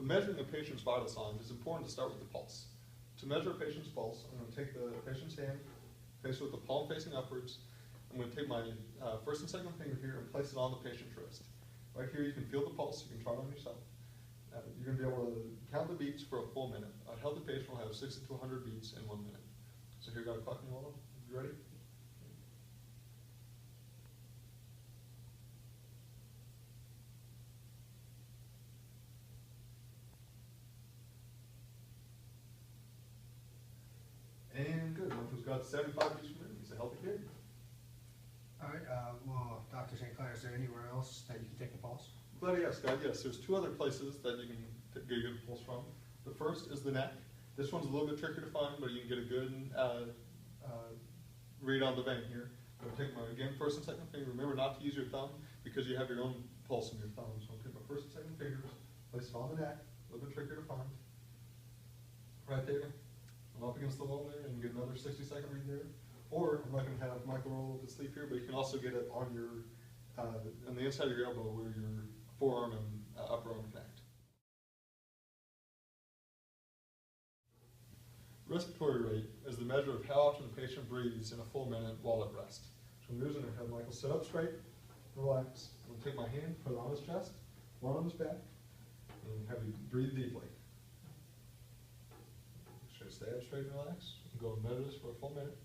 measuring a patient's vital signs, it's important to start with the pulse. To measure a patient's pulse, I'm going to take the patient's hand, face it with the palm facing upwards. I'm going to take my first and second finger here and place it on the patient's wrist. Right here you can feel the pulse, you can try it on yourself. You're going to be able to count the beats for a full minute. A healthy patient will have 60 to 100 beats in 1 minute. So here, got a clock and roll. You ready? And good. Montrose got 75 beats per minute. He's a healthy kid. All right. Well, Dr. St. Clair, is there anywhere else that you can take the pulse? Glad you asked, Scott. Yes, there's two other places that you can get a good pulse from. The first is the neck. This one's a little bit trickier to find, but you can get a good read on the vein here. I'm going to take my, again, first and second finger. Remember not to use your thumb because you have your own pulse in your thumb. So I'll take my first and second fingers, place it on the neck, a little bit trickier to find. Right there. I'm up against the wall there, and you get another 60-second read there. Or I'm not going to have Michael roll to sleep here, but you can also get it on your on the inside of your elbow where your forearm and upper arm connect. Respiratory rate is the measure of how often the patient breathes in a full minute while at rest. So I'm using to have Michael sit up straight, relax. I'm going to take my hand, put it on his chest, one on his back, and have you breathe deeply. Should stay up straight and relax. You can go and measure this for a full minute.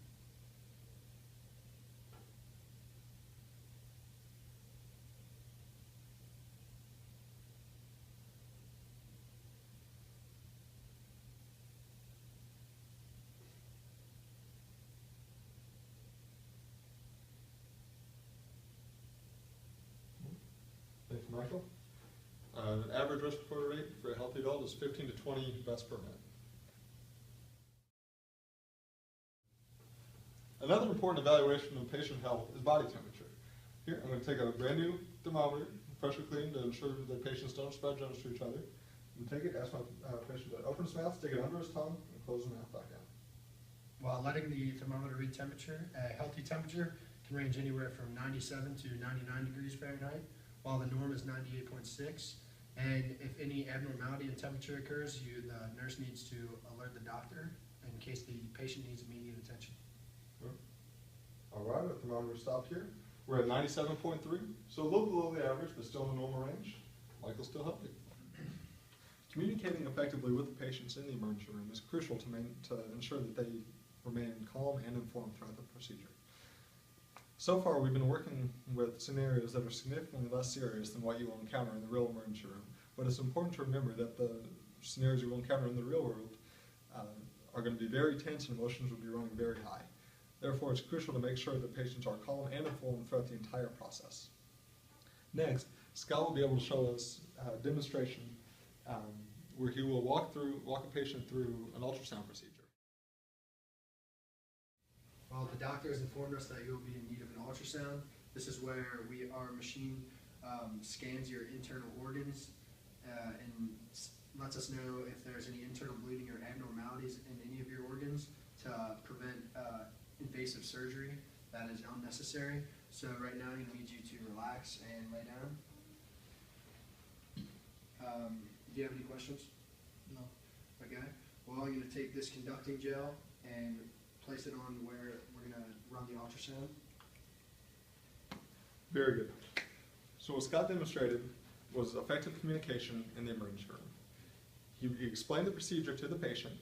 Thanks, Michael. An average respiratory rate for a healthy adult is 15 to 20 breaths per minute. Another important evaluation of patient health is body temperature. Here, I'm going to take a brand new thermometer, pressure clean to ensure that patients don't spread germs to each other. I'm going to take it, ask my patient to open his mouth, stick it under his tongue, and close his mouth back down. While letting the thermometer read temperature, a healthy temperature can range anywhere from 97 to 99 degrees Fahrenheit, while the norm is 98.6. And if any abnormality in temperature occurs, the nurse needs to alert the doctor in case the patient needs immediate attention. All right, our thermometer stopped here. We're at 97.3, so a little below the average, but still in the normal range. Michael's still healthy. Communicating effectively with the patients in the emergency room is crucial to ensure that they remain calm and informed throughout the procedure. So far, we've been working with scenarios that are significantly less serious than what you will encounter in the real emergency room, but it's important to remember that the scenarios you will encounter in the real world are going to be very tense and emotions will be running very high. Therefore, it's crucial to make sure that patients are calm and informed throughout the entire process. Next, Scott will be able to show us a demonstration where he will walk a patient through an ultrasound procedure. Well, the doctor has informed us that you will be in need of an ultrasound. This is where our machine scans your internal organs and lets us know if there's any internal bleeding or abnormalities in any of your organs to prevent invasive surgery that is unnecessary. So right now I need you to relax and lay down. Do you have any questions? No. Okay. Well, I'm going to take this conducting gel and place it on where we're going to run the ultrasound. Very good. So what Scott demonstrated was effective communication in the emergency room. He explained the procedure to the patient,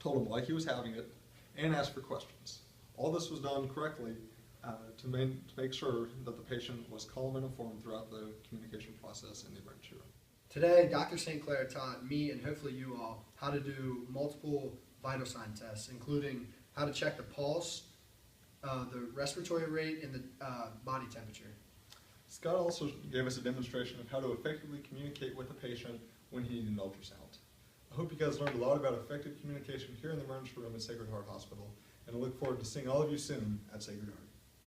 told him why he was having it, and asked for questions. All this was done correctly to make sure that the patient was calm and informed throughout the communication process in the emergency room. Today, Dr. St. Clair taught me and hopefully you all how to do multiple vital sign tests, including how to check the pulse, the respiratory rate, and the body temperature. Scott also gave us a demonstration of how to effectively communicate with the patient when he needed an ultrasound. I hope you guys learned a lot about effective communication here in the emergency room at Sacred Heart Hospital, and I look forward to seeing all of you soon at Sacred Heart.